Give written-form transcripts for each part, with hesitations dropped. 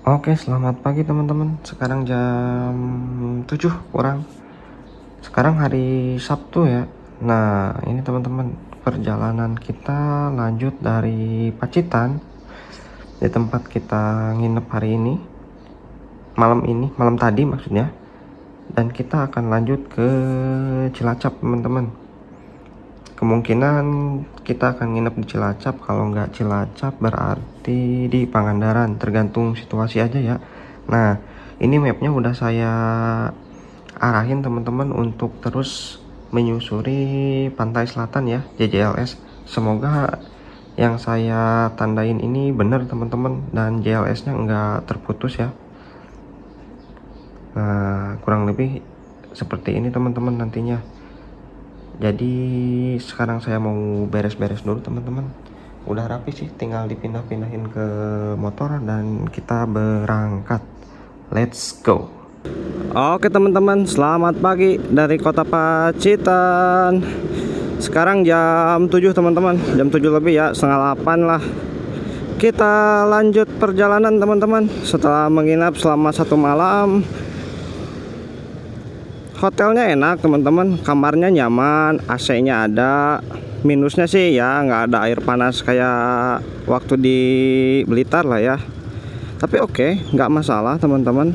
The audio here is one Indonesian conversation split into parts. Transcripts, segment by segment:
Oke, selamat pagi teman-teman. Sekarang jam 7 kurang. Sekarang hari Sabtu ya. Nah, ini teman-teman, perjalanan kita lanjut dari Pacitan, di tempat kita nginep hari ini. Malam tadi maksudnya. Dan kita akan lanjut ke Cilacap, teman-teman. Kemungkinan kita akan nginep di Cilacap. Kalau nggak Cilacap berarti di Pangandaran, tergantung situasi aja ya. Nah, ini mapnya udah saya arahin teman-teman untuk terus menyusuri pantai selatan ya, JJLS. Semoga yang saya tandain ini benar teman-teman, dan JLS-nya nggak terputus ya. Nah, kurang lebih seperti ini teman-teman nantinya. Jadi sekarang saya mau beres-beres dulu teman-teman. Udah rapi sih, tinggal dipindah-pindahin ke motor dan kita berangkat. Let's go. Oke teman-teman, selamat pagi dari kota Pacitan. Sekarang jam 7 teman-teman, jam 7 lebih ya, setengah 8 lah. Kita lanjut perjalanan teman-teman. Setelah menginap selama 1 malam, hotelnya enak teman-teman, kamarnya nyaman, AC-nya ada. Minusnya sih ya nggak ada air panas kayak waktu di Blitar lah ya. Tapi oke, nggak masalah teman-teman.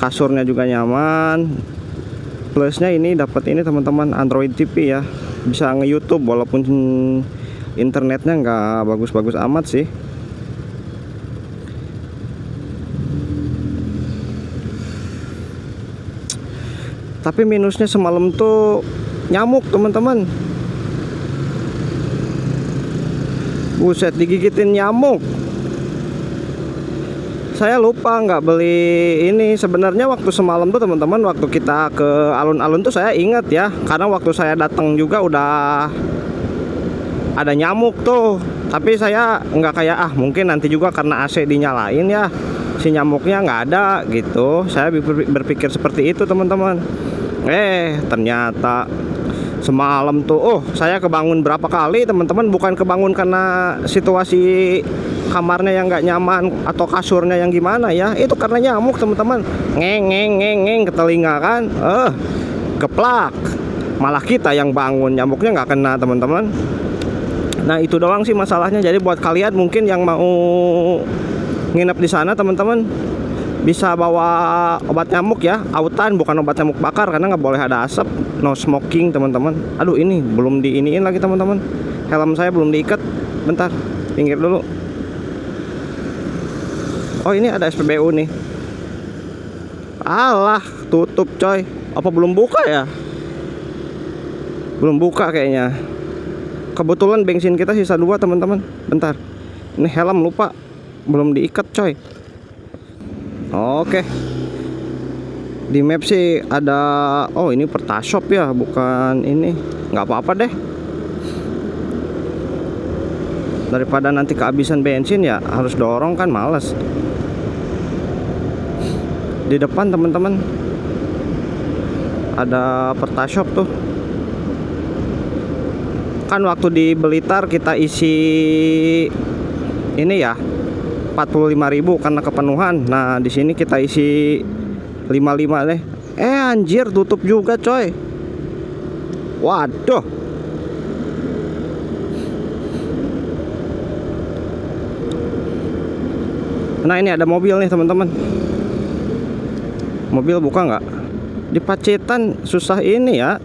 Kasurnya juga nyaman. Plusnya ini dapat ini teman-teman, Android TV ya, bisa nge-YouTube walaupun internetnya nggak bagus-bagus amat sih. Tapi minusnya semalam tuh nyamuk teman-teman. Buset, digigitin nyamuk. Saya lupa nggak beli ini. Sebenarnya waktu semalam tuh teman-teman, waktu kita ke alun-alun tuh saya ingat ya, karena waktu saya datang juga udah ada nyamuk tuh. Tapi saya nggak kayak mungkin nanti juga karena AC dinyalain ya, si nyamuknya nggak ada gitu. Saya berpikir seperti itu teman-teman. Ternyata semalam tuh saya kebangun berapa kali teman-teman. Bukan kebangun karena situasi kamarnya yang nggak nyaman atau kasurnya yang gimana ya, itu karena nyamuk teman-teman. Ngeng ke telinga kan, geplak. Malah kita yang bangun, nyamuknya nggak kena teman-teman. Nah itu doang sih masalahnya. Jadi buat kalian mungkin yang mau nginep di sana teman-teman, bisa bawa obat nyamuk ya, autan, bukan obat nyamuk bakar, karena nggak boleh ada asap. No smoking teman-teman. Aduh, ini belum diiniin lagi teman-teman, helm saya belum diikat. Bentar, pinggir dulu. Oh, ini ada SPBU nih. Alah, tutup coy. Apa belum buka ya? Belum buka kayaknya. Kebetulan bensin kita sisa 2 teman-teman. Bentar, ini helm lupa, belum diikat coy. Oke, di map sih ada. Oh, ini Pertashop ya, bukan ini. Nggak apa-apa deh, daripada nanti kehabisan bensin ya harus dorong kan, males. Di depan teman-teman ada Pertashop tuh. Kan waktu di Blitar kita isi ini ya 45.000 karena kepenuhan. Nah di sini kita isi 55 deh. Anjir, tutup juga coy. Waduh. Nah ini ada mobil nih teman-teman. Mobil buka nggak? Di Pacitan susah ini ya,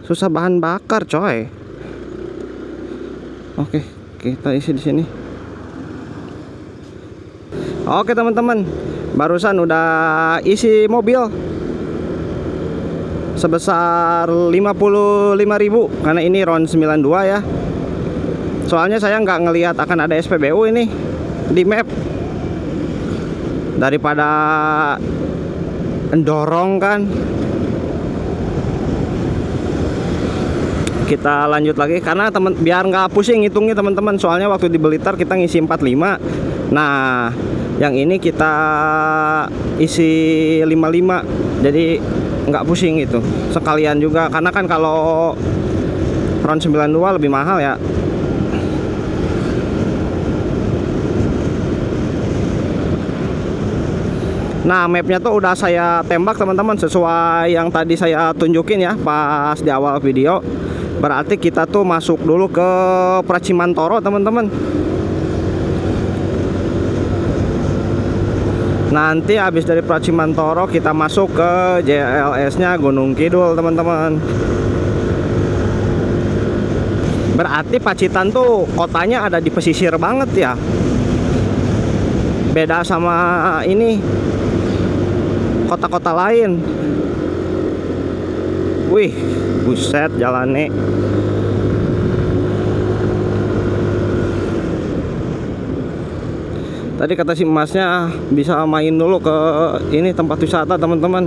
susah bahan bakar coy. Oke, kita isi di sini. Oke teman-teman, barusan udah isi mobil sebesar 55.000 karena ini RON 92 ya. Soalnya saya nggak ngelihat akan ada SPBU ini di map. Daripada dorong kan, kita lanjut lagi karena biar nggak pusing ngitungnya teman-teman. Soalnya waktu di Blitar kita ngisi 45. Nah yang ini kita isi 55, jadi nggak pusing itu sekalian juga. Karena kan kalau RON 92 lebih mahal ya. Nah, mapnya tuh udah saya tembak teman-teman, sesuai yang tadi saya tunjukin ya pas di awal video. Berarti kita tuh masuk dulu ke Pracimantoro teman-teman. Nanti habis dari Pracimantoro kita masuk ke JLS nya Gunung Kidul teman-teman. Berarti Pacitan tuh kotanya ada di pesisir banget ya. Beda sama ini kota-kota lain. Wih, buset jalannya. Tadi kata si emasnya bisa main dulu ke ini tempat wisata teman-teman.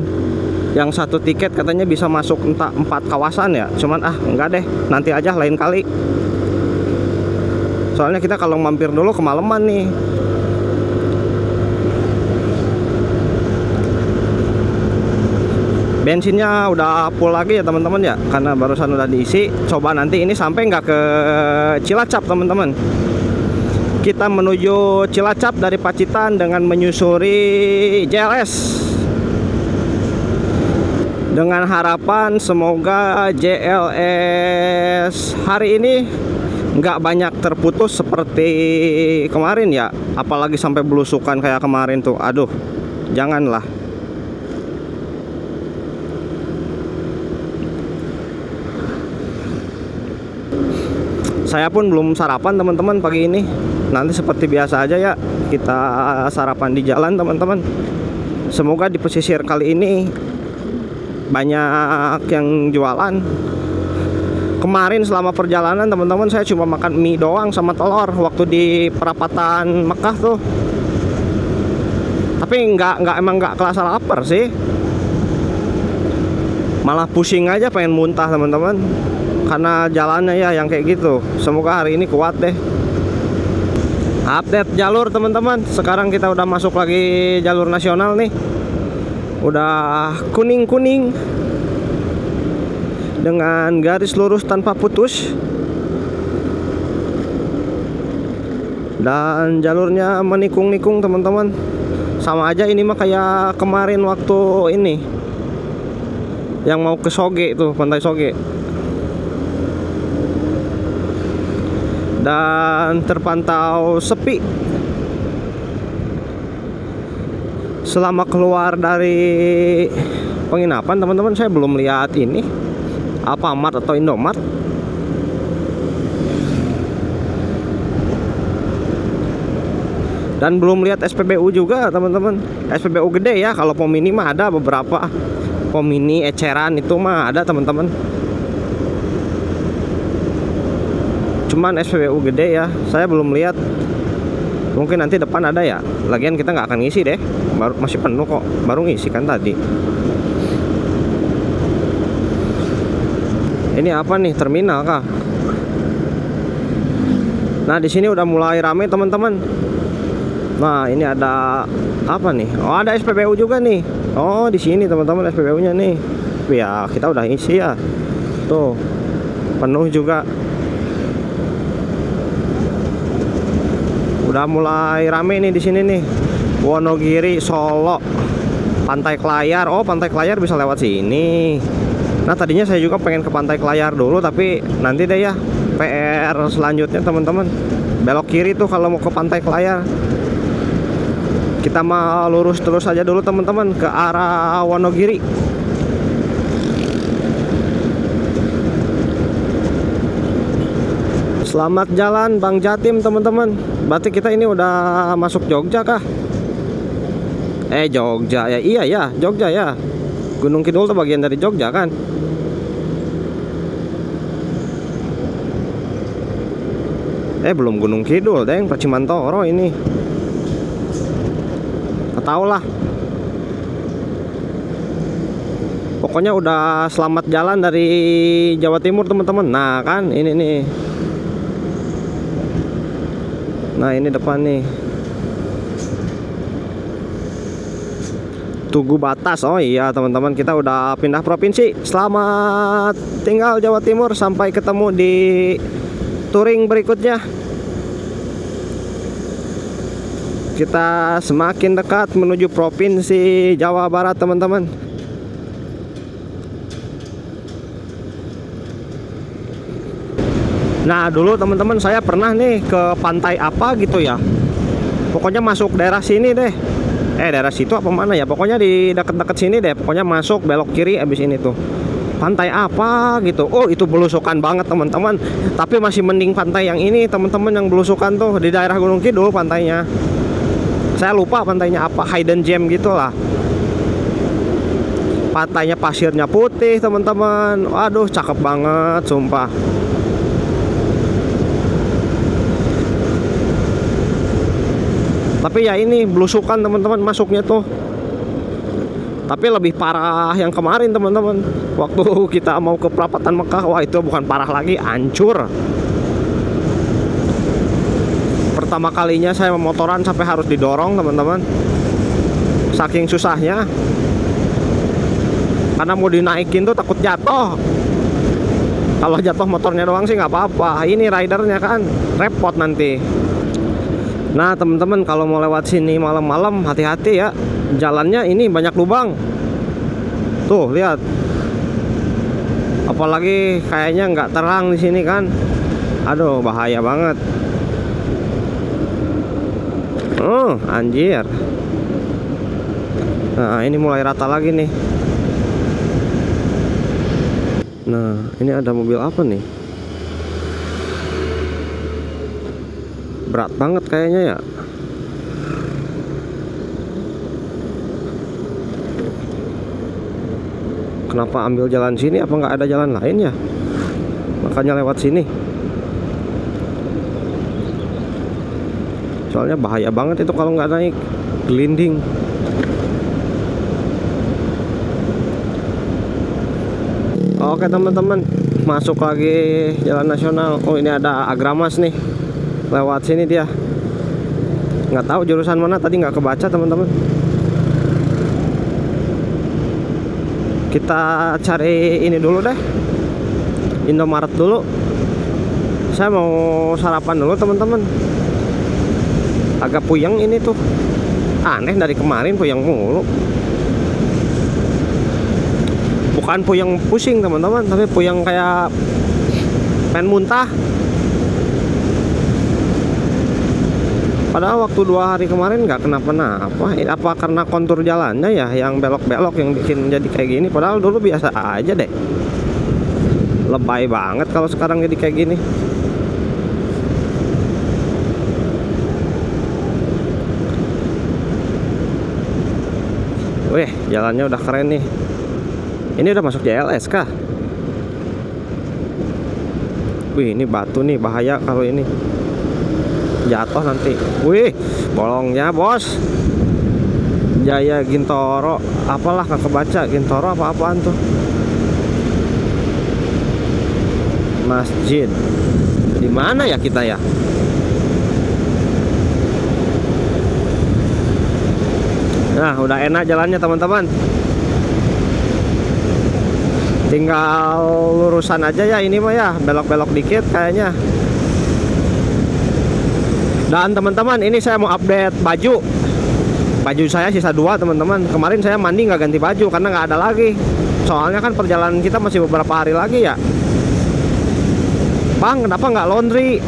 Yang satu tiket katanya bisa masuk entah 4 kawasan ya. Cuman enggak deh, nanti aja lain kali. Soalnya kita kalau mampir dulu kemalaman nih. Bensinnya udah full lagi ya teman-teman ya, karena barusan udah diisi. Coba nanti ini sampai nggak ke Cilacap teman-teman. Kita menuju Cilacap dari Pacitan dengan menyusuri JLS. Dengan harapan semoga JLS hari ini nggak banyak terputus seperti kemarin ya. Apalagi sampai belusukan kayak kemarin tuh. Aduh, janganlah. Saya pun belum sarapan teman-teman pagi ini. Nanti seperti biasa aja ya, kita sarapan di jalan teman-teman. Semoga di pesisir kali ini banyak yang jualan. Kemarin selama perjalanan teman-teman saya cuma makan mie doang sama telur waktu di perapatan Mekah tuh. Tapi emang nggak kerasa lapar sih. Malah pusing aja, pengen muntah teman-teman. Karena jalannya ya yang kayak gitu. Semoga hari ini kuat deh. Update jalur teman-teman. Sekarang kita udah masuk lagi jalur nasional nih. Udah kuning-kuning dengan garis lurus tanpa putus. Dan jalurnya menikung-nikung teman-teman. Sama aja ini mah kayak kemarin waktu ini yang mau ke Soge tuh, Pantai Soge. Dan terpantau sepi. Selama keluar dari penginapan teman-teman, saya belum lihat ini Alfamart atau Indomart. Dan belum lihat SPBU juga teman-teman. SPBU gede ya, kalau pom mini mah ada beberapa. Pom mini eceran itu mah ada teman-teman. Cuman SPBU gede ya, saya belum lihat. Mungkin nanti depan ada ya. Lagian kita nggak akan ngisi deh, masih penuh kok. Baru ngisi kan tadi. Ini apa nih, terminal kah? Nah di sini udah mulai rame teman-teman. Nah ini ada apa nih? Oh ada SPBU juga nih. Oh di sini teman-teman SPBU-nya nih. Ya kita udah isi ya. Tuh penuh juga. Udah mulai rame nih di sini nih. Wonogiri, Solo, Pantai Klayar. Oh, Pantai Klayar bisa lewat sini. Nah, tadinya saya juga pengen ke Pantai Klayar dulu, tapi nanti deh ya. PR selanjutnya, teman-teman. Belok kiri tuh kalau mau ke Pantai Klayar. Kita mau lurus terus aja dulu, teman-teman, ke arah Wonogiri. Selamat jalan Bang Jatim teman-teman. Berarti kita ini udah masuk Jogja kah? Jogja ya. Iya ya, Jogja ya. Gunung Kidul tuh bagian dari Jogja kan? Belum Gunung Kidul, deng, Pracimantoro ini. Tahu lah. Pokoknya udah selamat jalan dari Jawa Timur teman-teman. Nah kan ini nih. Nah ini depan nih Tugu Batas. Oh iya teman-teman, kita udah pindah provinsi. Selamat tinggal Jawa Timur. Sampai ketemu di touring berikutnya. kita semakin dekat menuju provinsi Jawa Barat, teman-teman. Nah, dulu teman-teman saya pernah nih ke pantai apa gitu ya. Pokoknya masuk daerah sini deh. Daerah situ apa mana ya? Pokoknya di deket-deket sini deh. Pokoknya masuk belok kiri abis ini tuh. Pantai apa gitu. Oh, itu belusukan banget teman-teman. Tapi masih mending pantai yang ini teman-teman, yang belusukan tuh di daerah Gunung Kidul pantainya. Saya lupa pantainya apa, Hidden Gem gitulah. Pantainya pasirnya putih teman-teman. Waduh, cakep banget sumpah. Tapi ya ini belusukan teman-teman masuknya tuh. Tapi lebih parah yang kemarin teman-teman. Waktu kita mau ke perapatan Mekah, wah itu bukan parah lagi, hancur. Pertama kalinya saya memotoran sampai harus didorong teman-teman. Saking susahnya. Karena mau dinaikin tuh takut jatuh. Kalau jatuh motornya doang sih nggak apa-apa. Ini ridernya kan repot nanti. Nah teman-teman, kalau mau lewat sini malam-malam hati-hati ya. Jalannya ini banyak lubang. Tuh lihat. Apalagi kayaknya nggak terang di sini kan. Aduh, bahaya banget. Anjir. Nah, ini mulai rata lagi nih. Nah, ini ada mobil apa nih? Berat banget kayaknya ya. Kenapa ambil jalan sini? Apa nggak ada jalan lain ya? Makanya lewat sini. Soalnya bahaya banget itu kalau nggak naik, gelinding. Oke teman-teman, masuk lagi jalan nasional. Oh, ini ada Agramas nih. Lewat sini dia. Nggak tahu jurusan mana tadi, nggak kebaca teman-teman. Kita cari ini dulu deh, Indomaret dulu. Saya mau sarapan dulu teman-teman. Agak puyeng ini tuh. Aneh, dari kemarin puyeng mulu. Bukan puyeng pusing teman-teman, tapi puyeng kayak pengen muntah. Padahal waktu 2 hari kemarin nggak kenapa-napa. Apa karena kontur jalannya ya yang belok-belok yang bikin jadi kayak gini. Padahal dulu biasa aja deh. Lebay banget kalau sekarang jadi kayak gini. Wih, jalannya udah keren nih. Ini udah masuk JLS kah? Wih, ini batu nih, bahaya kalau ini jatuh nanti. Wih, bolongnya bos. Jaya Gintoro, apalah nggak kebaca. Gintoro apa-apaan tuh? Masjid. Di mana ya kita ya? Nah, udah enak jalannya teman-teman. Tinggal lurusan aja ya ini mah ya, belok-belok dikit kayaknya. Dan teman-teman, ini saya mau update baju. Baju saya sisa 2 teman-teman. Kemarin saya mandi nggak ganti baju karena nggak ada lagi. Soalnya kan perjalanan kita masih beberapa hari lagi ya. Bang, kenapa nggak laundry?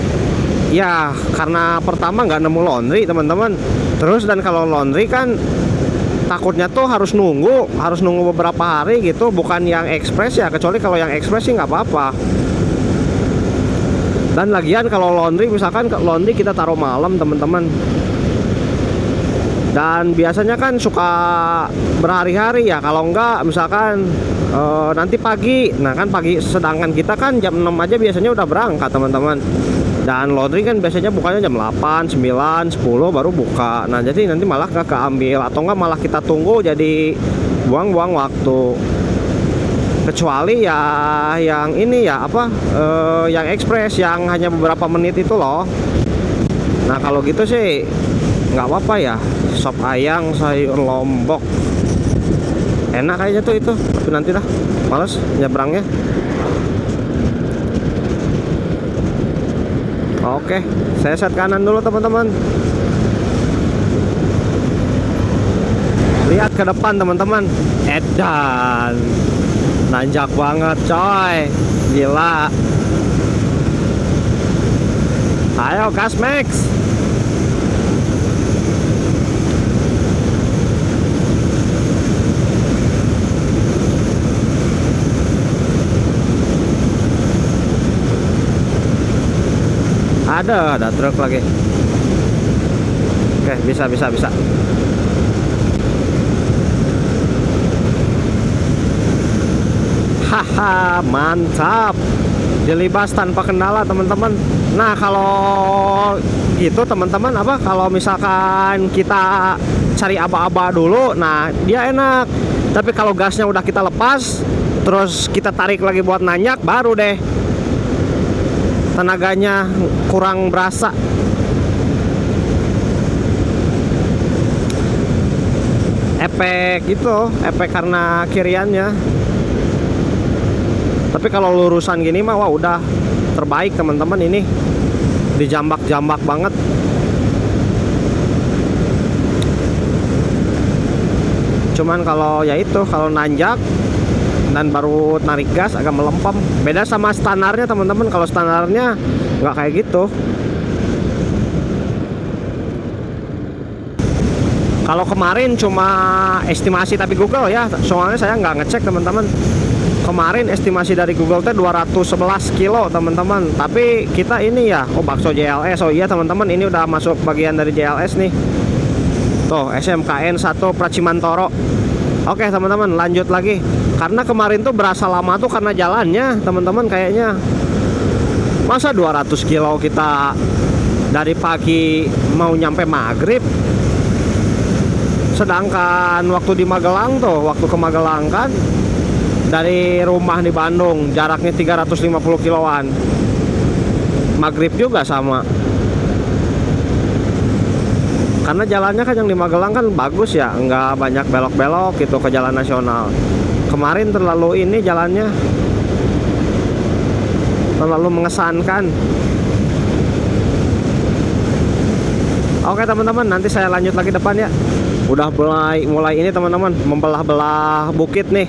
Ya, karena pertama nggak nemu laundry teman-teman. Terus dan kalau laundry kan takutnya tuh harus nunggu beberapa hari gitu, bukan yang ekspres ya. Kecuali kalau yang ekspres sih nggak apa-apa. Dan lagian kalau laundry, misalkan laundry kita taruh malam teman-teman, dan biasanya kan suka berhari-hari ya. Kalau enggak misalkan nanti pagi. Nah kan pagi, sedangkan kita kan jam 6 aja biasanya udah berangkat teman-teman. Dan laundry kan biasanya bukanya jam 8, 9, 10 baru buka. Nah jadi nanti malah nggak keambil, atau enggak malah kita tunggu, jadi buang-buang waktu. Kecuali ya yang ini ya apa, yang ekspres yang hanya beberapa menit itu loh. Nah kalau gitu sih nggak apa-apa ya. Sop ayam sayur lombok enak kayaknya tuh itu. Tapi nanti dah, males nyebrangnya. Oke, saya set kanan dulu teman-teman. Lihat ke depan teman-teman. Edan. Nanjak banget coy. Gila. Ayo gas Max. Ada truk lagi. Oke, bisa. Haha, mantap. Dilibas tanpa kendala teman-teman. Nah kalau gitu teman-teman, kalau misalkan kita cari aba-aba dulu, nah dia enak. Tapi kalau gasnya udah kita lepas, terus kita tarik lagi buat nanjak, baru deh tenaganya kurang berasa. Efek karena kiriannya. Tapi kalau lurusan gini mah wah udah terbaik teman-teman, ini dijambak-jambak banget. Cuman kalau kalau nanjak dan baru narik gas agak melempem. Beda sama standarnya teman-teman. Kalau standarnya nggak kayak gitu. Kalau kemarin cuma estimasi tapi Google ya, soalnya saya nggak ngecek teman-teman. Kemarin estimasi dari Google teh 211 kilo teman-teman. Tapi kita ini ya, bakso JLS. Oh iya teman-teman, ini udah masuk bagian dari JLS nih. Tuh SMKN 1 Pracimantoro. Oke teman-teman, lanjut lagi. Karena kemarin tuh berasa lama tuh karena jalannya teman-teman kayaknya. Masa 200 kilo kita dari pagi mau nyampe maghrib. Sedangkan waktu di Magelang tuh, waktu ke Magelang kan dari rumah di Bandung jaraknya 350 kiloan. Maghrib juga sama. Karena jalannya kan yang di Magelang kan bagus ya, nggak banyak belok-belok gitu ke jalan nasional. Kemarin terlalu ini jalannya terlalu mengesankan. Oke teman-teman, nanti saya lanjut lagi depan ya. Udah mulai ini teman-teman, membelah-belah bukit nih.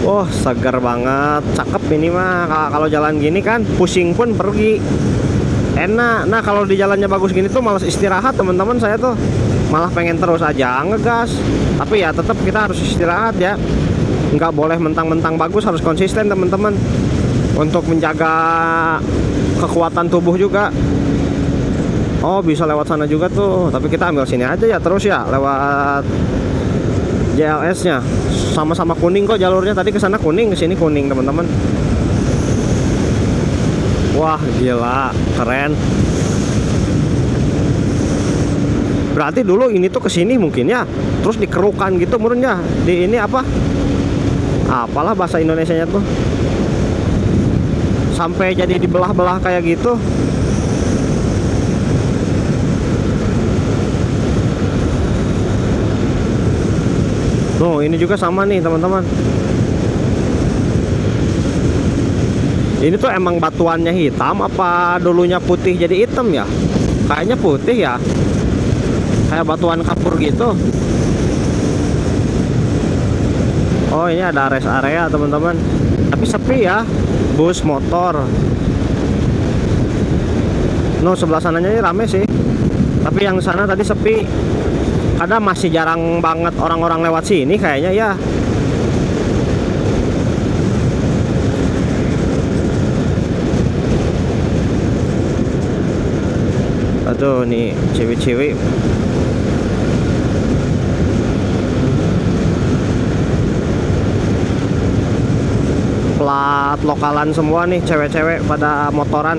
Wah, segar banget, cakep ini mah. Kalau jalan gini kan pusing pun pergi. Enak. Nah kalau di jalannya bagus gini tuh malas istirahat teman-teman, saya tuh malah pengen terus aja ngegas. Tapi ya tetap kita harus istirahat ya, nggak boleh mentang-mentang bagus, harus konsisten teman-teman untuk menjaga kekuatan tubuh juga. Oh bisa lewat sana juga tuh, tapi kita ambil sini aja ya terus ya, lewat JLS nya. Sama-sama kuning kok jalurnya, tadi ke sana kuning, ke sini kuning teman-teman. Wah gila, keren. Berarti dulu ini tuh kesini mungkin ya, terus dikerukan gitu menurutnya. Di ini apalah bahasa Indonesianya tuh, sampai jadi dibelah-belah kayak gitu. Tuh ini juga sama nih teman-teman. Ini tuh emang batuannya hitam apa dulunya putih jadi hitam ya? Kayaknya putih ya, kayak batuan kapur gitu. Oh ini ada rest area teman-teman, tapi sepi ya, bus motor. No sebelah sananya ini rame sih, tapi yang sana tadi sepi. Ada masih jarang banget orang-orang lewat sini kayaknya ya. Aduh nih cewek-cewek. Plat lokalan semua nih, cewek-cewek pada motoran.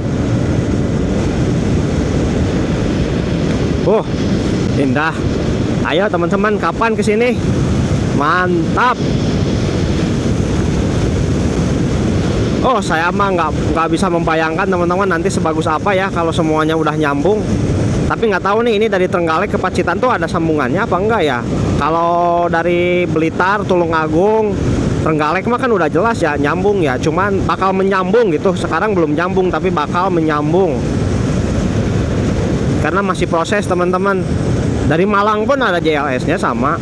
Indah. Ayo teman-teman, kapan kesini? Mantap. Oh saya mah nggak bisa membayangkan teman-teman nanti sebagus apa ya kalau semuanya udah nyambung. Tapi nggak tahu nih, ini dari Trenggalek ke Pacitan tuh ada sambungannya apa enggak ya? Kalau dari Blitar, Tulungagung, Trenggalek mah kan udah jelas ya nyambung ya. Cuman bakal menyambung gitu. Sekarang belum nyambung tapi bakal menyambung. karena masih proses teman-teman. Dari Malang pun ada JLS-nya sama.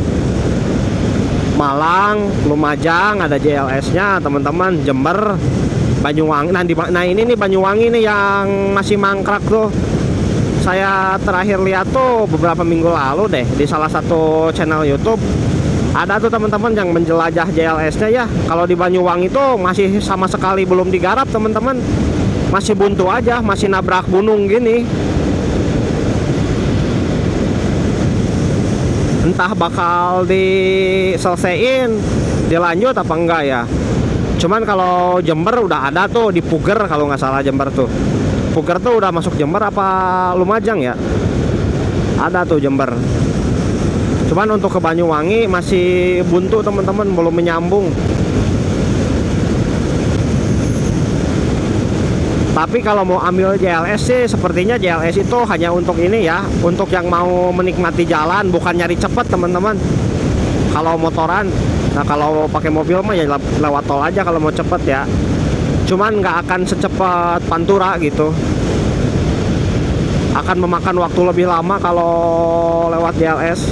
Malang, Lumajang ada JLS-nya teman-teman, Jember, Banyuwangi. Nah ini nih Banyuwangi nih yang masih mangkrak tuh. Saya terakhir lihat tuh beberapa minggu lalu deh di salah satu channel YouTube. Ada tuh teman-teman yang menjelajah JLS-nya ya. Kalau di Banyuwangi tuh masih sama sekali belum digarap teman-teman. Masih buntu aja, masih nabrak gunung gini. Entah bakal diselesaiin, dilanjut apa enggak ya. Cuman kalau Jember udah ada tuh di Puger kalau nggak salah Jember tuh. Puger tuh udah masuk Jember apa Lumajang ya? Ada tuh Jember. Cuman untuk ke Banyuwangi masih buntu teman-teman, belum menyambung. Tapi kalau mau ambil JLS sih sepertinya JLS itu hanya untuk ini ya, untuk yang mau menikmati jalan, bukan nyari cepet teman-teman. Kalau motoran, nah kalau pakai mobil mah ya lewat tol aja kalau mau cepet ya. Cuman nggak akan secepat Pantura gitu. Akan memakan waktu lebih lama kalau lewat JLS.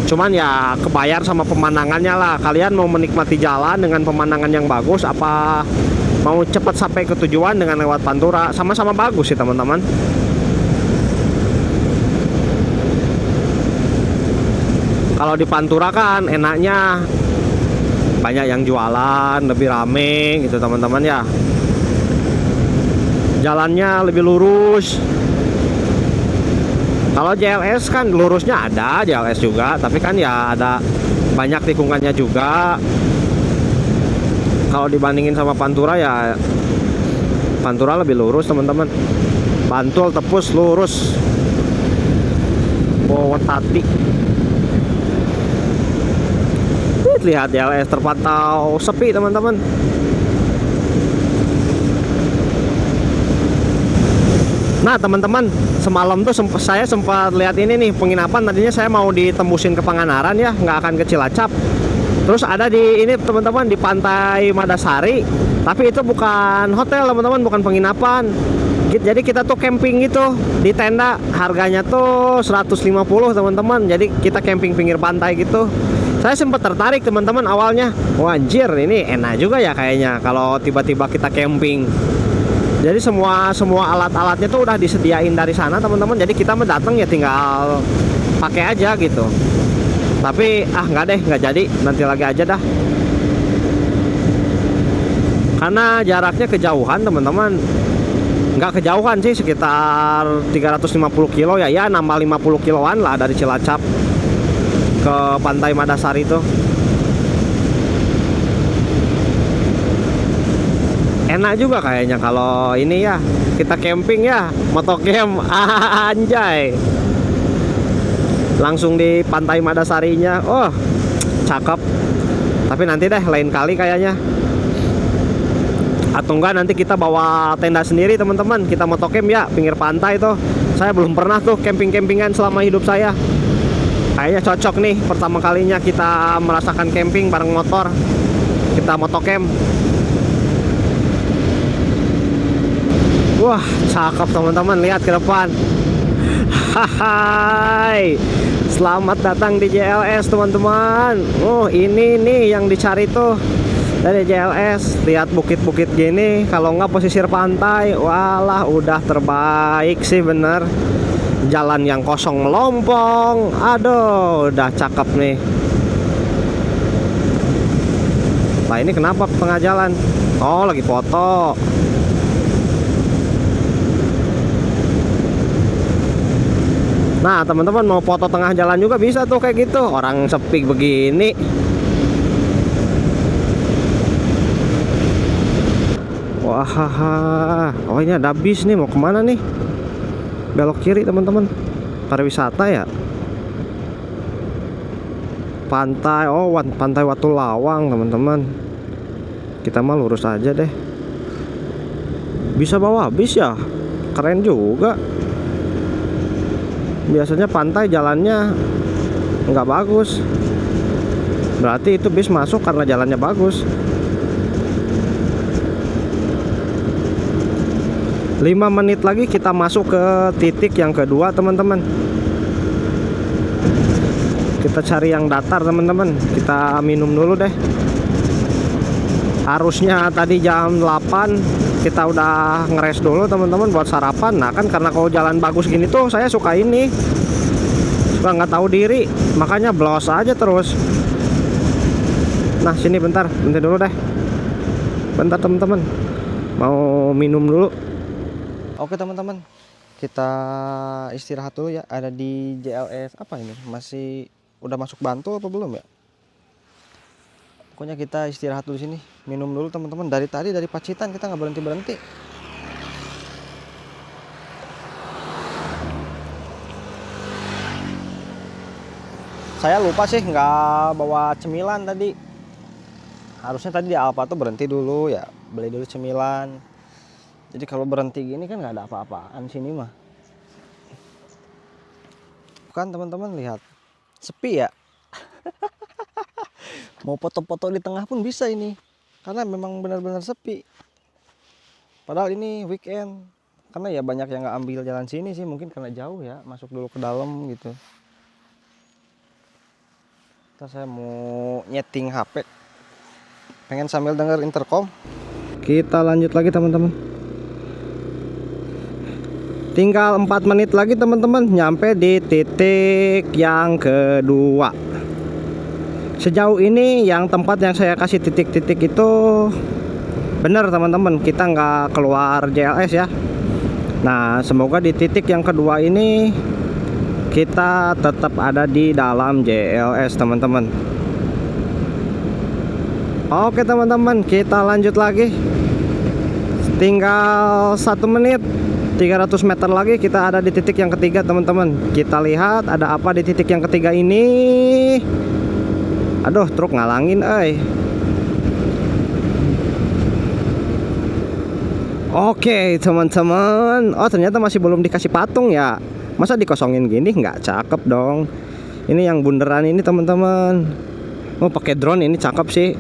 Cuman ya kebayar sama pemandangannya lah. Kalian mau menikmati jalan dengan pemandangan yang bagus apa mau cepat sampai ke tujuan dengan lewat Pantura? Sama-sama bagus sih teman-teman. Kalau di Pantura kan enaknya banyak yang jualan, lebih rame gitu teman-teman ya. Jalannya lebih lurus. Kalau JLS kan lurusnya ada, JLS juga, tapi kan ya ada banyak tikungannya juga. Kalau dibandingin sama Pantura ya Pantura lebih lurus teman-teman. Bantul tepus lurus. Tati. Lihat JLS terpantau sepi teman-teman. Nah teman-teman, semalam tuh saya sempat lihat ini nih penginapan. Tadinya saya mau ditembusin ke Pangandaran ya, nggak akan ke Cilacap. Terus ada di ini teman-teman di Pantai Madasari, tapi itu bukan hotel teman-teman, bukan penginapan. Jadi kita tuh camping gitu di tenda, harganya tuh 150 teman-teman. Jadi kita camping pinggir pantai gitu. Saya sempat tertarik teman-teman awalnya. Wah anjir, ini enak juga ya kayaknya kalau tiba-tiba kita camping. Jadi semua alat-alatnya tuh udah disediain dari sana teman-teman. Jadi kita mau datang ya tinggal pakai aja gitu. Tapi nggak deh, nggak jadi, nanti lagi aja dah. Karena jaraknya kejauhan teman-teman. Nggak kejauhan sih, sekitar 350 kilo ya, nambah 50 kiloan lah dari Cilacap ke Pantai Madasari itu. Enak juga kayaknya kalau ini ya, kita camping ya, motocamp anjay. Langsung di Pantai Madasarinya. Oh, cakep. Tapi nanti deh lain kali kayaknya. Atau enggak nanti kita bawa tenda sendiri teman-teman. Kita motocamp ya, pinggir pantai tuh. Saya belum pernah tuh camping-campingan selama hidup saya. Kayaknya cocok nih pertama kalinya kita merasakan camping bareng motor. Kita motocamp. Wah, cakep teman-teman, lihat ke depan. Hai. Selamat datang di JLS teman-teman. Oh, ini nih yang dicari tuh dari JLS. Lihat bukit-bukit gini, kalau nggak pesisir pantai, walah udah terbaik sih bener. Jalan yang kosong melompong, aduh udah cakep nih. Nah ini kenapa tengah jalan? Oh lagi foto. Nah teman-teman mau foto tengah jalan juga bisa tuh kayak gitu. Orang sepi begini. Wah, oh ini ada bis nih, mau kemana nih? Belok kiri teman-teman. Pariwisata ya. Pantai, oh Pantai Watu Lawang teman-teman. Kita mah lurus aja deh. Bisa bawa bis ya, keren juga. Biasanya pantai jalannya nggak bagus. Berarti itu bis masuk karena jalannya bagus. 5 menit lagi kita masuk ke titik yang kedua teman-teman. Kita cari yang datar teman-teman. Kita minum dulu deh. Harusnya tadi jam 8 kita udah ngeres dulu teman-teman buat sarapan. Nah kan karena kalau jalan bagus gini tuh saya suka ini, suka nggak tahu diri, makanya blos aja terus. Nah sini bentar dulu deh. Bentar teman-teman, mau minum dulu. Oke teman-teman, kita istirahat dulu ya. Ada di JLS apa ini? Masih udah masuk Bantul apa belum ya? Pokoknya kita istirahat dulu sini, minum dulu teman-teman. Dari tadi dari Pacitan kita nggak berhenti. Saya lupa sih nggak bawa cemilan tadi. Harusnya tadi di Alfa tuh berhenti dulu ya, beli dulu cemilan. Jadi kalau berhenti gini kan nggak ada apa-apaan sini mah. Kan teman-teman lihat, sepi ya. Mau foto-foto di tengah pun bisa ini, karena memang benar-benar sepi. Padahal ini weekend, karena ya banyak yang nggak ambil jalan sini sih, mungkin karena jauh ya, masuk dulu ke dalam gitu. Terus saya mau nyeting HP, pengen sambil denger intercom. Kita lanjut lagi teman-teman. Tinggal 4 menit lagi teman-teman, nyampe di titik yang kedua. Sejauh ini yang tempat yang saya kasih titik-titik itu bener teman-teman, kita nggak keluar JLS ya. Nah semoga di titik yang kedua ini kita tetap ada di dalam JLS teman-teman. Oke teman-teman, kita lanjut lagi. Tinggal 1 menit 300 meter lagi kita ada di titik yang ketiga teman-teman. Kita lihat ada apa di titik yang ketiga ini. Aduh truk ngalangin Oke teman-teman, oh ternyata masih belum dikasih patung ya. Masa dikosongin gini, nggak cakep dong. Ini yang bunderan ini teman-teman. Oh pakai drone ini cakep sih.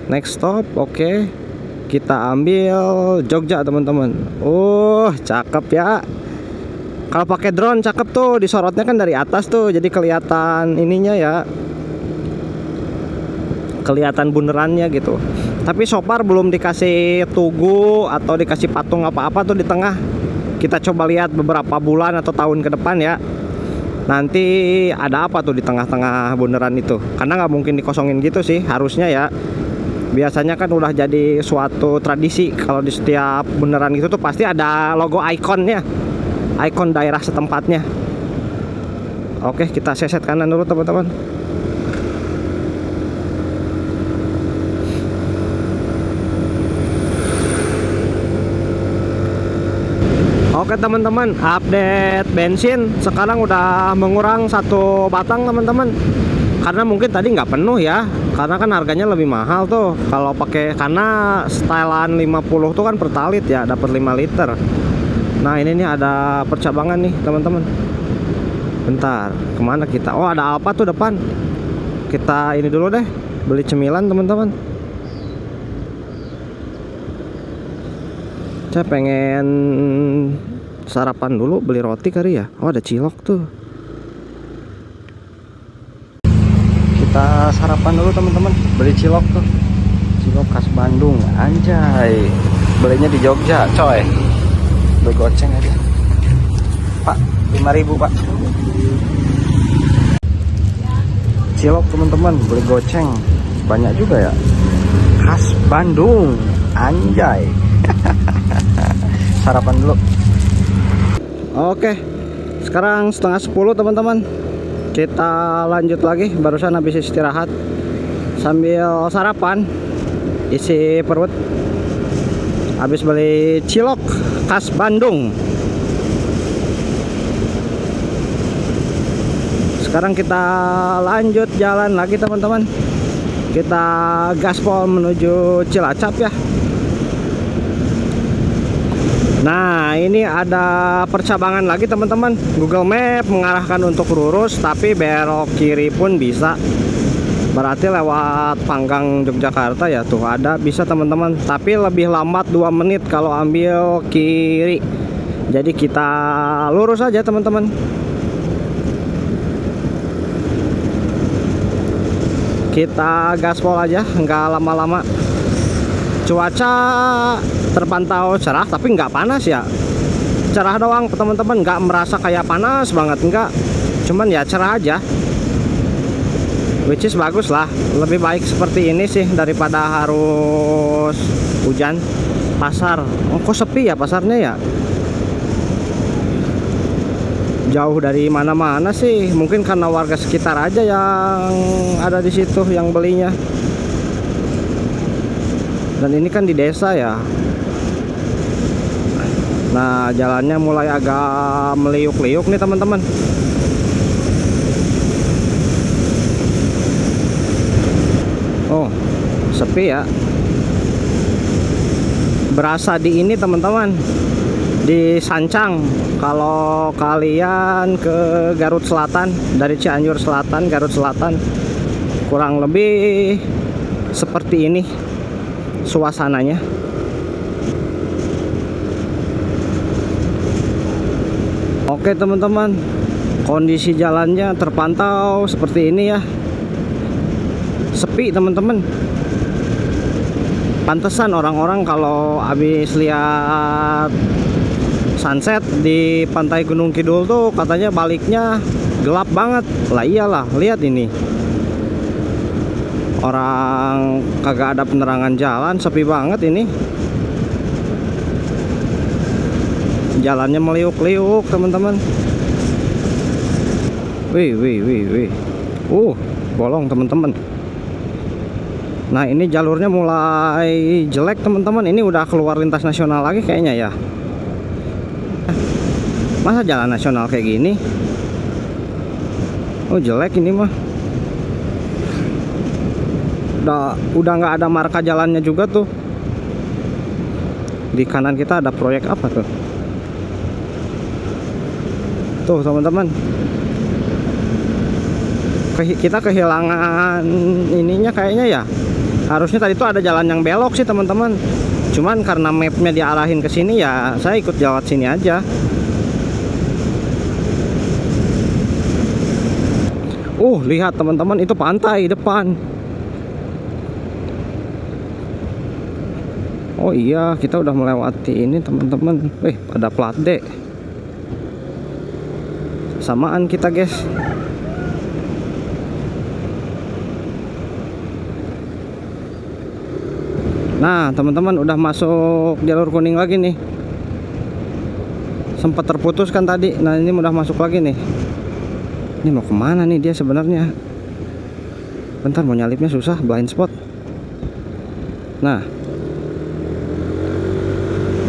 Next stop, oke. Kita ambil Jogja teman-teman. Cakep ya. Kalau pakai drone cakep tuh, disorotnya kan dari atas tuh, jadi kelihatan ininya ya, kelihatan bunderannya gitu. Tapi so far belum dikasih tugu atau dikasih patung apa-apa tuh di tengah. Kita coba lihat beberapa bulan atau tahun ke depan ya, nanti ada apa tuh di tengah-tengah bunderan itu. Karena nggak mungkin dikosongin gitu sih harusnya ya. Biasanya kan udah jadi suatu tradisi, kalau di setiap bundaran gitu tuh pasti ada logo ikonnya, ikon daerah setempatnya. Oke, kita seset kanan dulu teman-teman. Oke teman-teman, update bensin sekarang udah mengurang 1 batang teman-teman. Karena mungkin tadi nggak penuh ya, karena kan harganya lebih mahal tuh kalau pakai, karena stylean 50 tuh kan pertalit ya, dapat 5 liter. Nah ini nih ada percabangan nih teman-teman. Bentar, kemana kita? Oh ada Alfa tuh depan. Kita ini dulu deh, beli cemilan teman-teman. Saya pengen sarapan dulu, beli roti kali ya. Oh ada cilok tuh. Kita sarapan dulu teman-teman, beli cilok tuh, cilok khas Bandung, anjay. Belinya di Jogja coy, beli goceng aja Pak, 5.000 Pak. Cilok teman-teman, beli goceng, banyak juga ya, khas Bandung, anjay. Sarapan dulu. Oke, sekarang 9:30 teman-teman. Kita lanjut lagi, barusan habis istirahat sambil sarapan, isi perut. Habis beli cilok khas Bandung. Sekarang kita lanjut jalan lagi teman-teman. Kita gaspol menuju Cilacap ya. Nah ini ada percabangan lagi teman-teman. Google Map mengarahkan untuk lurus, tapi belok kiri pun bisa. Berarti lewat Panggang Yogyakarta ya, tuh ada bisa teman-teman, tapi lebih lambat 2 menit kalau ambil kiri. Jadi kita lurus aja teman-teman. Kita gaspol aja, nggak lama-lama. Cuaca terpantau cerah tapi nggak panas ya. Cerah doang teman-teman, nggak merasa kayak panas banget, nggak. Cuman ya cerah aja. Which is bagus lah, lebih baik seperti ini sih daripada harus hujan. Pasar, oh, kok sepi ya pasarnya ya? Jauh dari mana-mana sih, mungkin karena warga sekitar aja yang ada di situ yang belinya. Dan ini kan di desa ya. Nah, jalannya mulai agak meliuk-liuk nih teman-teman. Oh, sepi ya. Berasa di ini teman-teman, di Sancang. Kalau kalian ke Garut Selatan, dari Cianjur Selatan, Garut Selatan, kurang lebih seperti ini suasananya. Oke teman-teman, kondisi jalannya terpantau seperti ini ya. Sepi teman-teman. Pantesan orang-orang kalau habis lihat sunset di Pantai Gunung Kidul tuh katanya baliknya gelap banget. Lah iyalah, lihat ini. Orang kagak ada penerangan jalan, sepi banget ini. Jalannya meliuk-liuk teman-teman. Wih. Bolong teman-teman. Nah, ini jalurnya mulai jelek teman-teman. Ini udah keluar lintas nasional lagi kayaknya ya. Masa jalan nasional kayak gini? Oh, jelek ini mah. Udah nggak ada marka jalannya juga tuh. Di kanan kita ada proyek apa tuh? Tuh teman-teman, kita kehilangan ininya kayaknya ya. Harusnya tadi tuh ada jalan yang belok sih teman-teman. Cuman karena mapnya diarahin ke sini ya, saya ikut lewat sini aja. Lihat teman-teman, itu pantai depan. Oh iya, kita udah melewati ini teman-teman. Ada plat D. Samaan kita guys. Nah teman-teman, udah masuk jalur kuning lagi nih. Sempat terputus kan tadi. Nah ini udah masuk lagi nih. Ini mau kemana nih dia sebenarnya? Bentar, mau nyalipnya susah, blind spot. Nah,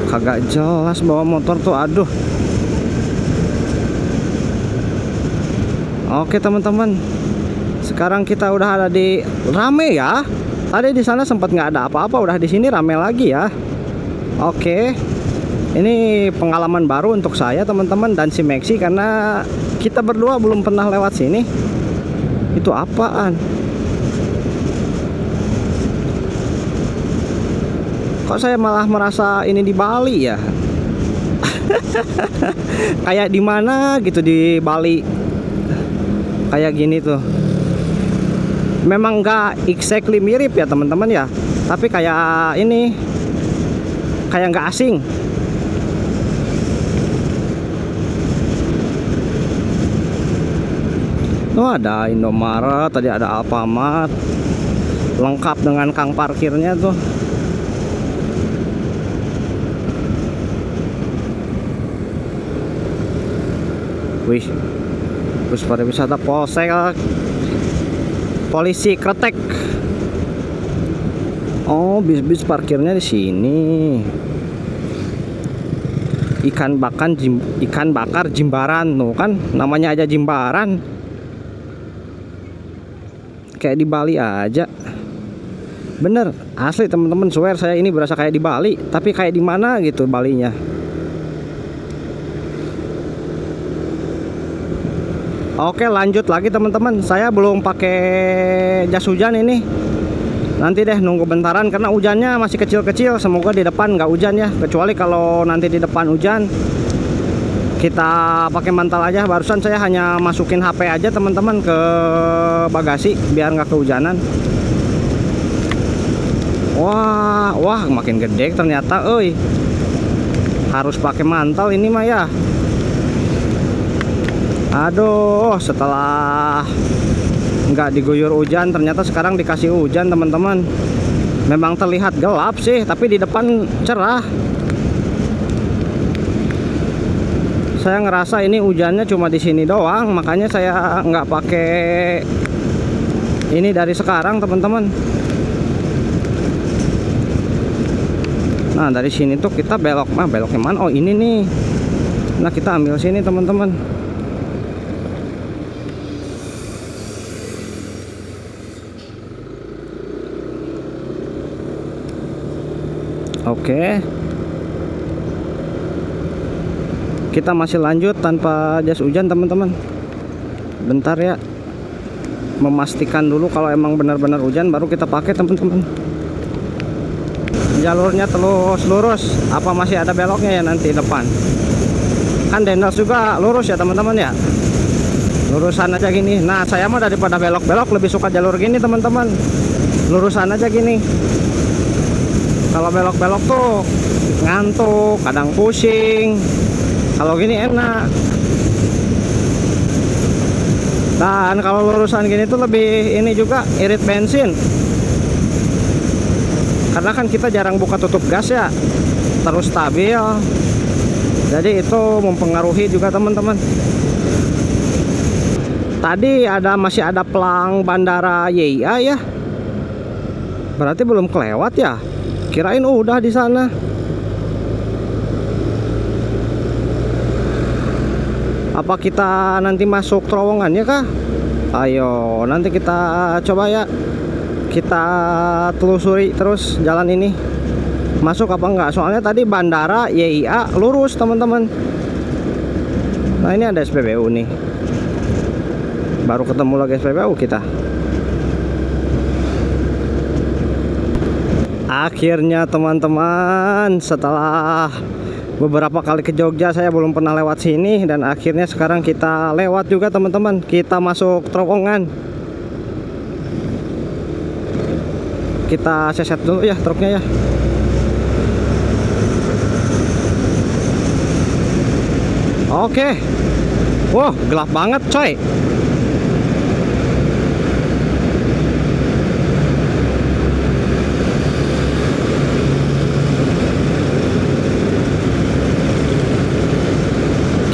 kagak jelas bawa motor tuh, aduh. Oke teman-teman, sekarang kita udah ada di rame ya. Tadi di sana sempat nggak ada apa-apa, udah di sini rame lagi ya. Oke, ini pengalaman baru untuk saya teman-teman dan si Maxi, karena kita berdua belum pernah lewat sini. Itu apaan? Kok saya malah merasa ini di Bali ya? Kayak di mana gitu di Bali. Kayak gini tuh. Memang nggak exactly mirip ya teman-teman ya, tapi kayak ini, kayak nggak asing. Oh, ada Indomaret, tadi ada Alfamart, lengkap dengan kang parkirnya tuh. Wih, bus pariwisata Polsek, polisi Kretek. Oh, bis-bis parkirnya di sini. Ikan bakar Jimbaran tuh kan, namanya aja Jimbaran. Kayak di Bali aja. Bener, asli teman-teman, swear saya ini berasa kayak di Bali, tapi kayak di mana gitu Balinya. Oke, lanjut lagi teman-teman. Saya belum pakai jas hujan ini. Nanti deh nunggu bentaran karena hujannya masih kecil-kecil. Semoga di depan nggak hujan ya. Kecuali kalau nanti di depan hujan, kita pakai mantel aja. Barusan saya hanya masukin HP aja teman-teman ke bagasi biar nggak kehujanan. Wah, makin gede ternyata, euy. Harus pakai mantel ini mah ya. Aduh, setelah nggak diguyur hujan, ternyata sekarang dikasih hujan teman-teman. Memang terlihat gelap sih, tapi di depan cerah. Saya ngerasa ini hujannya cuma di sini doang, makanya saya nggak pakai ini dari sekarang teman-teman. Nah, dari sini tuh kita beloknya mana? Oh, ini nih. Nah, kita ambil sini teman-teman. Oke. Kita masih lanjut tanpa jas hujan teman-teman. Bentar ya. Memastikan dulu kalau emang benar-benar hujan baru kita pakai teman-teman. Jalurnya terus lurus. Apa masih ada beloknya ya nanti depan? Kan Dendels juga lurus ya teman-teman ya. Lurusan aja gini. Nah, saya mah daripada belok-belok lebih suka jalur gini teman-teman. Lurusan aja gini. Kalau belok-belok tuh ngantuk, kadang pusing. Kalau gini enak. Dan kalau lurusan gini tuh lebih ini juga irit bensin. Karena kan kita jarang buka tutup gas ya. Terus stabil. Jadi itu mempengaruhi juga teman-teman. Tadi masih ada pelang bandara YIA ya. Berarti belum kelewat ya. Kirain udah di sana. Apa kita nanti masuk terowongannya kah? Ayo, nanti kita coba ya. Kita telusuri terus jalan ini. Masuk apa enggak? Soalnya tadi bandara YIA lurus, teman-teman. Nah, ini ada SPBU nih. Baru ketemu lagi SPBU kita. Akhirnya teman-teman, setelah beberapa kali ke Jogja saya belum pernah lewat sini, dan akhirnya sekarang kita lewat juga teman-teman. Kita masuk terowongan. Kita seset dulu ya truknya ya. Oke. Wow, gelap banget coy.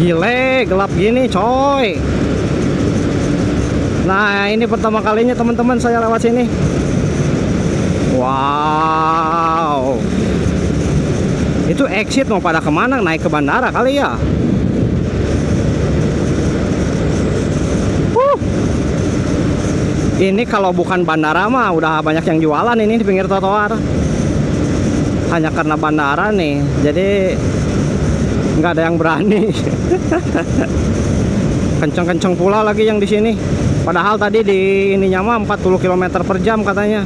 Gile, gelap gini coy. Nah, ini pertama kalinya teman-teman saya lewat sini. Wow. Itu exit mau pada kemana? Naik ke bandara kali ya. Ini kalau bukan bandara mah udah banyak yang jualan ini di pinggir trotoar. Hanya karena bandara nih, jadi nggak ada yang berani. Kenceng-kenceng pula lagi yang di sini. Padahal tadi di ininya mah 40 km per jam katanya.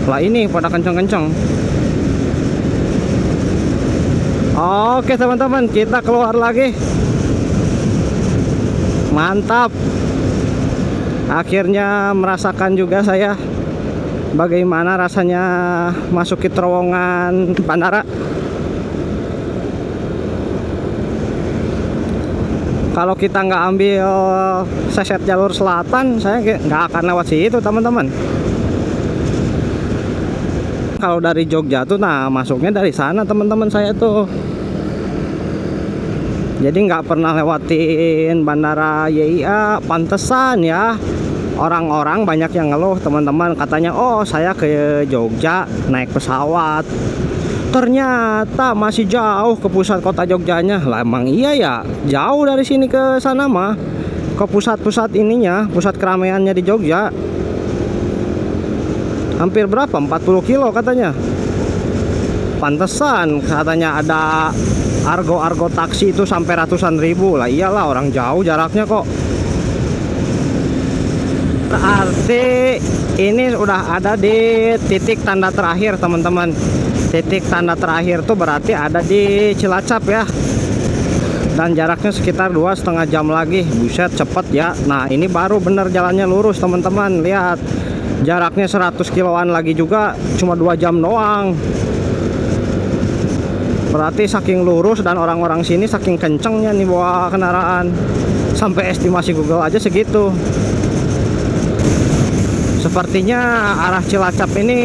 Lah ini pada kenceng-kenceng. Oke teman-teman, kita keluar lagi. Mantap. Akhirnya merasakan juga saya bagaimana rasanya masuk ke terowongan bandara. Kalau kita nggak ambil seset jalur selatan, saya nggak akan lewat situ teman-teman. Kalau dari Jogja tuh, nah masuknya dari sana teman-teman saya tuh. Jadi nggak pernah lewatin bandara YIA. Pantesan ya orang-orang banyak yang ngeluh teman-teman, katanya oh saya ke Jogja naik pesawat, ternyata masih jauh ke pusat kota Jogjanya. Lah emang iya ya, jauh dari sini ke sana mah, ke pusat-pusat ininya, pusat keramaiannya di Jogja. Hampir berapa? 40 kilo katanya. Pantesan katanya ada argo-argo taksi itu sampai ratusan ribu. Lah iyalah, orang jauh jaraknya kok. berarti ini udah ada di titik tanda terakhir teman-teman. Titik tanda terakhir tuh berarti ada di Cilacap ya. Dan jaraknya sekitar 2,5 jam lagi. Buset cepet ya. Nah ini baru bener jalannya lurus teman-teman. Lihat jaraknya 100 kiloan lagi juga cuma 2 jam doang. Berarti saking lurus dan orang-orang sini saking kencengnya nih bawa kendaraan. Sampai estimasi Google aja segitu. Sepertinya arah Cilacap ini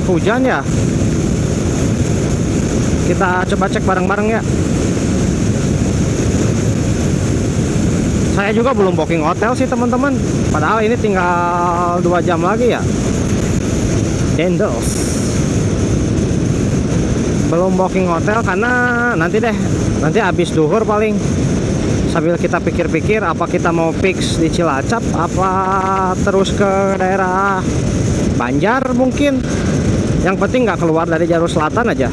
hujan ya. Kita coba cek bareng-bareng ya. Saya juga belum booking hotel sih teman-teman. Padahal ini tinggal 2 jam lagi ya. Dendels. Belum booking hotel karena nanti habis duhur paling. Sambil kita pikir-pikir apa kita mau fix di Cilacap apa terus ke daerah Banjar mungkin. Yang penting nggak keluar dari jalur selatan aja.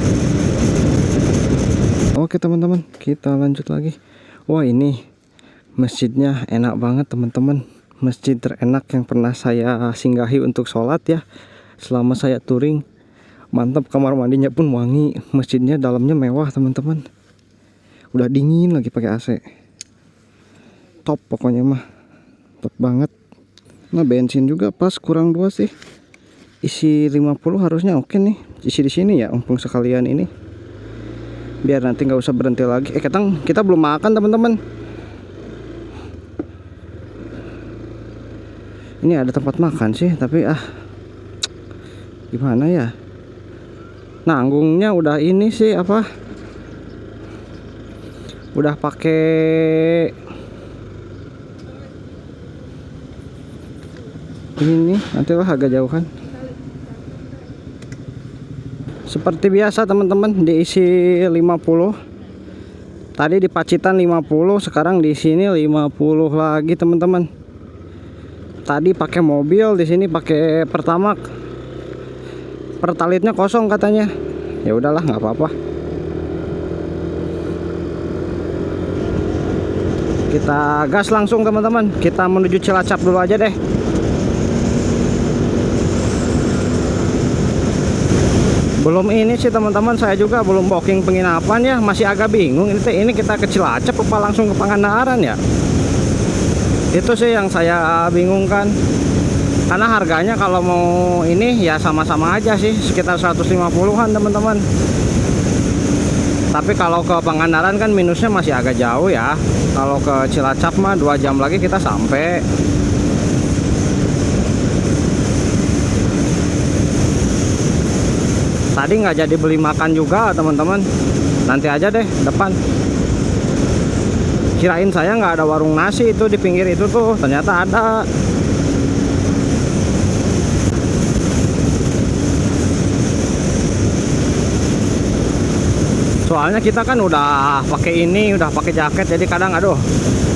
Oke teman-teman, kita lanjut lagi. Wah ini masjidnya enak banget teman-teman. Masjid terenak yang pernah saya singgahi untuk sholat ya selama saya touring. Mantap, kamar mandinya pun wangi. Masjidnya dalamnya mewah teman-teman. Udah dingin lagi pakai AC. Top pokoknya mah. Top banget. Nah bensin juga pas kurang 2 sih. Isi 50 harusnya oke nih. Isi di sini ya, mumpung sekalian ini. Biar nanti nggak usah berhenti lagi. Kita belum makan teman-teman. Ini ada tempat makan sih, tapi gimana ya? Nanggungnya udah ini sih apa? Udah pakai ini, nantilah agak jauhan. Seperti biasa teman-teman, diisi 50. Tadi di Pacitan 50, sekarang di sini 50 lagi teman-teman. Tadi pakai mobil, di sini pakai Pertamax. Pertalitnya kosong katanya. Ya udahlah, nggak apa-apa. Kita gas langsung teman-teman. Kita menuju Cilacap dulu aja deh. Belum ini sih teman-teman, saya juga belum booking penginapan ya, masih agak bingung. Ini kita ke Cilacap apa langsung ke Pangandaran ya? Itu sih yang saya bingungkan. Karena harganya kalau mau ini ya sama-sama aja sih, sekitar 150-an teman-teman. Tapi kalau ke Pangandaran kan minusnya masih agak jauh ya. Kalau ke Cilacap mah 2 jam lagi kita sampai. Tadi nggak jadi beli makan juga teman-teman. Nanti aja deh depan. Kirain saya nggak ada warung nasi itu di pinggir itu tuh, ternyata ada. Soalnya kita kan udah pakai ini, udah pakai jaket, jadi kadang aduh,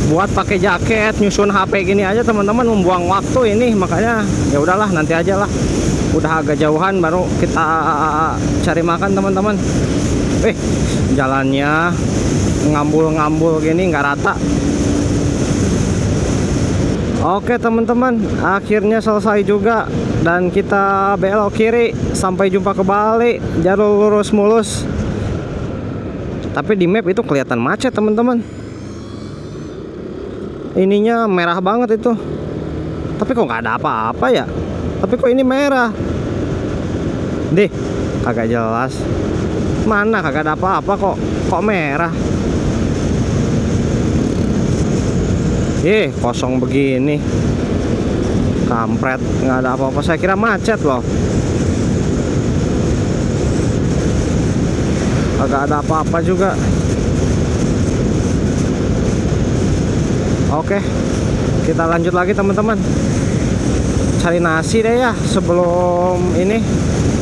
buat pakai jaket nyusun HP gini aja teman-teman membuang waktu ini, makanya ya udahlah nanti aja lah. Udah agak jauhan baru kita cari makan teman-teman. Jalannya ngambul-ngambul gini nggak rata. Oke teman-teman, akhirnya selesai juga dan kita belok kiri. Sampai jumpa kembali, jalur lurus mulus. Tapi di map itu kelihatan macet teman-teman. Ininya merah banget itu. Tapi kok nggak ada apa-apa ya? Tapi kok ini merah? Deh, kagak jelas. Mana kagak ada apa-apa kok merah? Kosong begini. Kampret, nggak ada apa-apa. Saya kira macet loh. Agak ada apa-apa juga. Oke, kita lanjut lagi teman-teman. Cari nasi deh ya sebelum ini.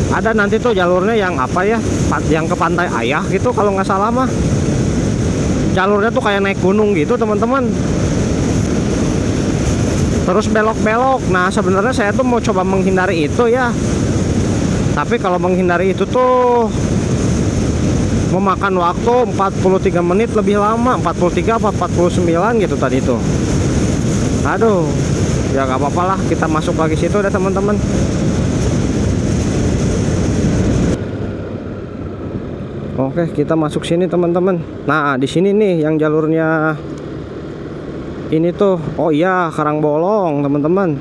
Ada nanti tuh jalurnya yang apa ya, yang ke Pantai Ayah gitu kalau nggak salah mah. Jalurnya tuh kayak naik gunung gitu teman-teman. Terus belok-belok. Nah sebenarnya saya tuh mau coba menghindari itu ya. Tapi kalau menghindari itu tuh memakan waktu 43 menit lebih lama, 43 apa 49 gitu tadi tuh. Aduh, Ya nggak apa-apa lah, kita masuk lagi situ deh teman-teman. Oke, kita masuk sini teman-teman. Nah, di sini nih yang jalurnya ini tuh. Oh iya, Karangbolong teman-teman.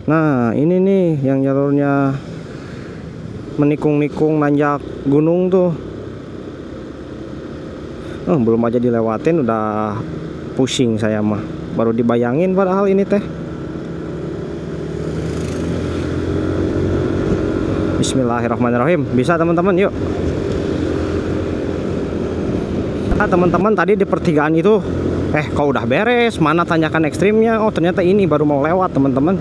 Nah, ini nih yang jalurnya menikung-nikung nanjak gunung tuh. Belum aja dilewatin udah pusing saya mah. Baru dibayangin padahal ini teh. Bismillahirrahmanirrahim. Bisa teman-teman, yuk. Nah, teman-teman tadi di pertigaan itu kok udah beres, mana tanjakan ekstrimnya? Oh, ternyata ini baru mau lewat teman-teman.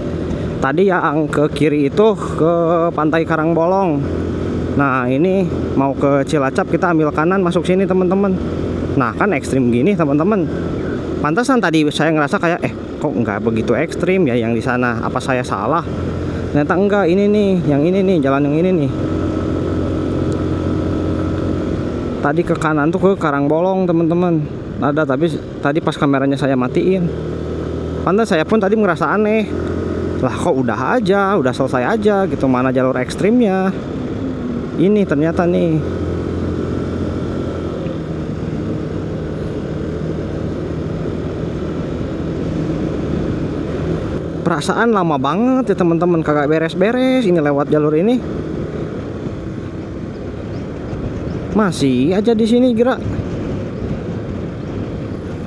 Tadi yang ke kiri itu ke Pantai Karangbolong. Nah, ini mau ke Cilacap, kita ambil kanan masuk sini teman-teman. Nah, kan ekstrim gini teman-teman. Pantasan tadi saya ngerasa kayak kok nggak begitu ekstrim ya yang di sana. Apa saya salah? Ternyata enggak, ini nih, yang ini nih, jalan yang ini nih. Tadi ke kanan tuh ke Karangbolong teman-teman. Ada, tapi tadi pas kameranya saya matiin. Pantas saya pun tadi merasa aneh. Lah kok udah aja, udah selesai aja gitu, mana jalur ekstrimnya. Ini ternyata nih. Perasaan lama banget ya teman-teman, kagak beres-beres ini lewat jalur ini. Masih aja di sini gerak.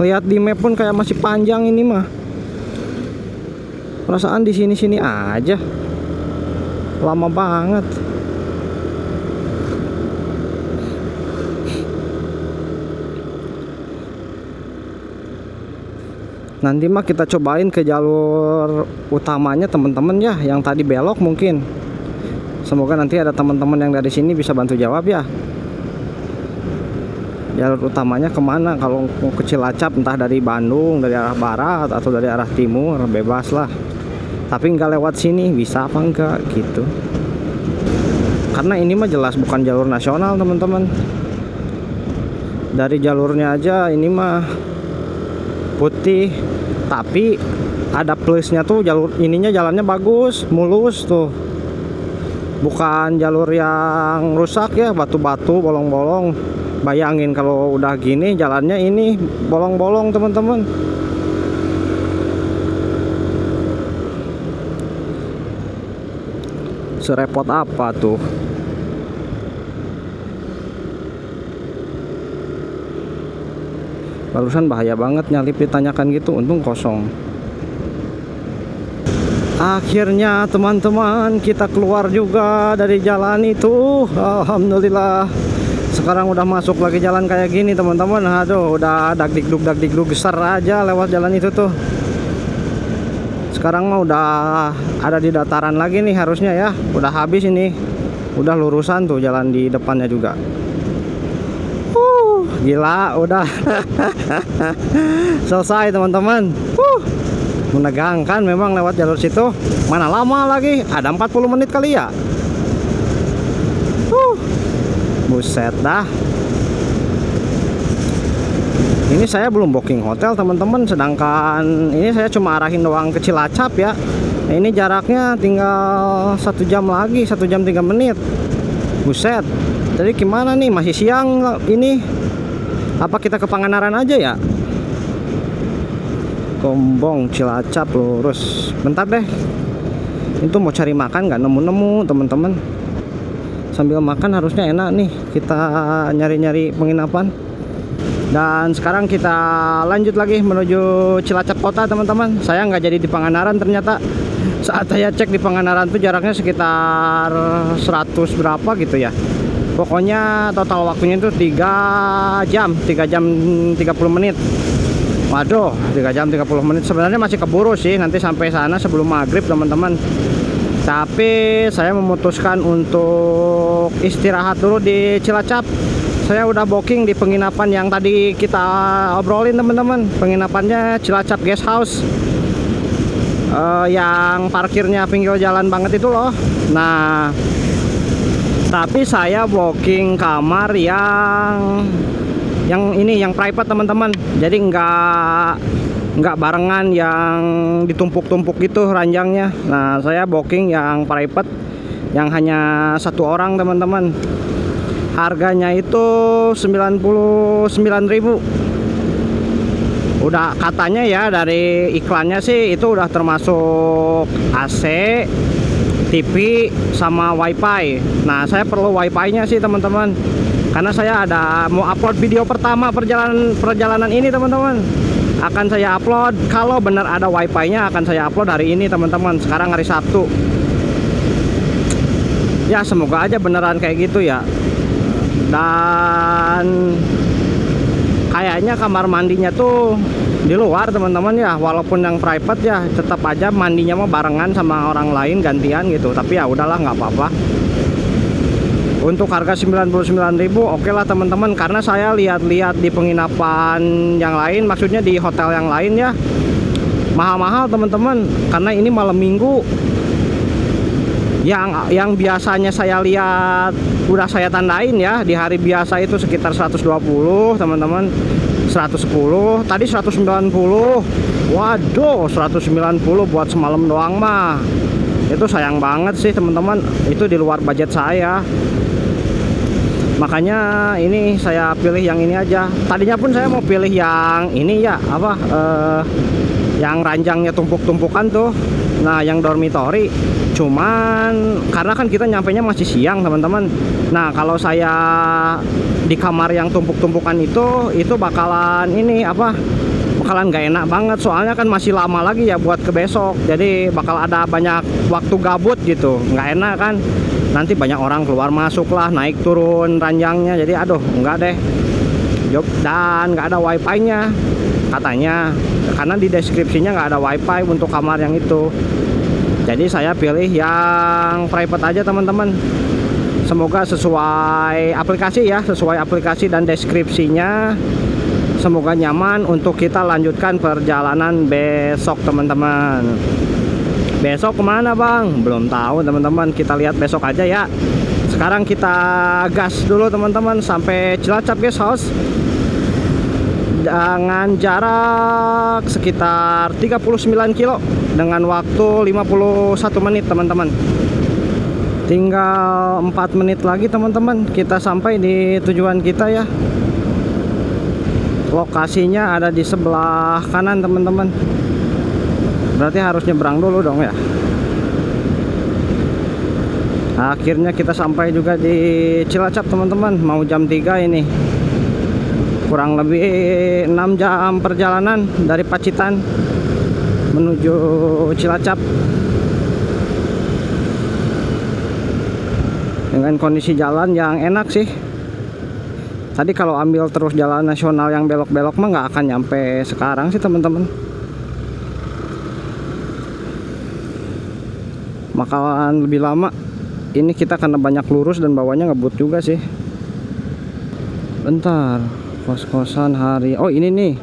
Lihat di map pun kayak masih panjang ini mah. Perasaan di sini-sini aja. Lama banget. Nanti mah kita cobain ke jalur utamanya teman-teman ya, yang tadi belok mungkin. Semoga nanti ada teman-teman yang dari sini bisa bantu jawab ya. Jalur utamanya kemana? Kalau mau ke Cilacap, entah dari Bandung, dari arah barat atau dari arah timur, bebas lah. Tapi nggak lewat sini, bisa apa enggak gitu. Karena ini mah jelas bukan jalur nasional teman-teman. Dari jalurnya aja ini mah putih, tapi ada plusnya tuh, jalur ininya jalannya bagus, mulus tuh. Bukan jalur yang rusak ya, batu-batu, bolong-bolong. Bayangin kalau udah gini jalannya ini bolong-bolong teman-teman. Serepot apa tuh? Barusan bahaya banget nyalip ditanyakan gitu, untung kosong. Akhirnya teman-teman kita keluar juga dari jalan itu. Alhamdulillah. Sekarang udah masuk lagi jalan kayak gini teman-teman. Aduh, udah dagdikduk besar aja lewat jalan itu tuh. Sekarang mah udah ada di dataran lagi nih harusnya ya. Udah habis ini. Udah lurusan tuh jalan di depannya juga. Gila, udah selesai teman-teman. Menegangkan memang lewat jalur situ. Mana lama lagi? Ada 40 menit kali ya. Buset dah. Ini saya belum booking hotel teman-teman, sedangkan ini saya cuma arahin doang ke Cilacap ya. Nah, ini jaraknya tinggal 1 jam lagi, 1 jam 3 menit. Buset. Jadi gimana nih, masih siang ini? Apa kita ke Pangandaran aja ya? Gombong Cilacap lurus. Bentar deh. Itu mau cari makan nggak nemu-nemu teman-teman. Sambil makan harusnya enak nih. Kita nyari-nyari penginapan. Dan sekarang kita lanjut lagi menuju Cilacap kota teman-teman. Saya nggak jadi di Pangandaran ternyata. Saat saya cek di Pangandaran tuh jaraknya sekitar 100 berapa gitu ya. Pokoknya total waktunya itu 3 jam 30 menit. Waduh, 3 jam 30 menit. Sebenarnya masih keburu sih, nanti sampai sana sebelum maghrib teman-teman. Tapi saya memutuskan untuk istirahat dulu di Cilacap. Saya udah booking di penginapan yang tadi kita obrolin teman-teman. Penginapannya Cilacap Guest House, yang parkirnya pinggir jalan banget itu loh. Nah, tapi saya booking kamar yang Yang ini yang private teman-teman. Jadi nggak barengan yang ditumpuk-tumpuk gitu ranjangnya. Nah, saya booking yang private yang hanya satu orang teman-teman. Harganya itu 99.000. Udah katanya ya dari iklannya sih itu udah termasuk AC, TV sama WiFi. Nah, saya perlu WiFi-nya sih teman-teman. Karena saya ada mau upload video pertama perjalanan ini teman-teman. Akan saya upload, kalau benar ada WiFi-nya akan saya upload hari ini teman-teman. Sekarang hari Sabtu. Ya semoga aja beneran kayak gitu ya. Dan kayaknya kamar mandinya tuh di luar teman-teman ya, walaupun yang private ya tetap aja mandinya mah barengan sama orang lain gantian gitu. Tapi ya udahlah, nggak apa-apa. Untuk harga 99.000 oke lah teman-teman, karena saya lihat-lihat di penginapan yang lain, maksudnya di hotel yang lain ya mahal-mahal teman-teman, karena ini malam minggu. Yang biasanya saya lihat udah saya tandain ya, di hari biasa itu sekitar 120 teman-teman, 110, tadi 190. Waduh, 190 buat semalam doang mah itu sayang banget sih teman-teman, itu di luar budget saya. Makanya ini saya pilih yang ini aja. Tadinya pun saya mau pilih yang ini ya, apa yang ranjangnya tumpuk-tumpukan tuh. Nah, yang dormitory. Cuman karena kan kita nyampenya masih siang teman-teman. Nah, kalau saya di kamar yang tumpuk-tumpukan itu bakalan ini apa? Bakalan gak enak banget, soalnya kan masih lama lagi ya buat ke besok. Jadi bakal ada banyak waktu gabut gitu. Nggak enak kan? Nanti banyak orang keluar masuk lah, naik turun ranjangnya. Jadi aduh, enggak deh. Dan nggak ada wifi-nya katanya, karena di deskripsinya nggak ada wifi untuk kamar yang itu. Jadi saya pilih yang private aja teman-teman. Semoga sesuai aplikasi ya, sesuai aplikasi dan deskripsinya. Semoga nyaman untuk kita lanjutkan perjalanan besok teman-teman. Besok kemana bang? Belum tahu teman-teman, kita lihat besok aja ya. Sekarang kita gas dulu teman-teman sampai Cilacap guys house, dengan jarak sekitar 39 kilo dengan waktu 51 menit teman-teman. Tinggal 4 menit lagi teman-teman kita sampai di tujuan kita ya. Lokasinya ada di sebelah kanan teman-teman, berarti harus nyebrang dulu dong ya. Akhirnya kita sampai juga di Cilacap teman-teman. Mau jam 3 ini, kurang lebih 6 jam perjalanan dari Pacitan menuju Cilacap. Dengan kondisi jalan yang enak sih. Tadi kalau ambil terus jalan nasional yang belok-belok mah nggak akan nyampe sekarang sih teman-teman. Bakalan lebih lama. Ini kita karena banyak lurus dan bawahnya ngebut juga sih. Bentar, kos-kosan hari. Oh ini nih.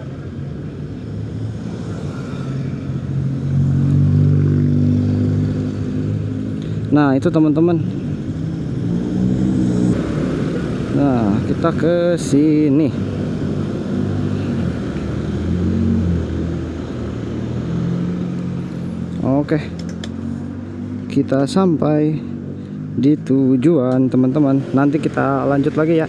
Nah itu teman-teman. Nah kita ke sini. Oke, kita sampai di tujuan teman-teman. Nanti kita lanjut lagi ya.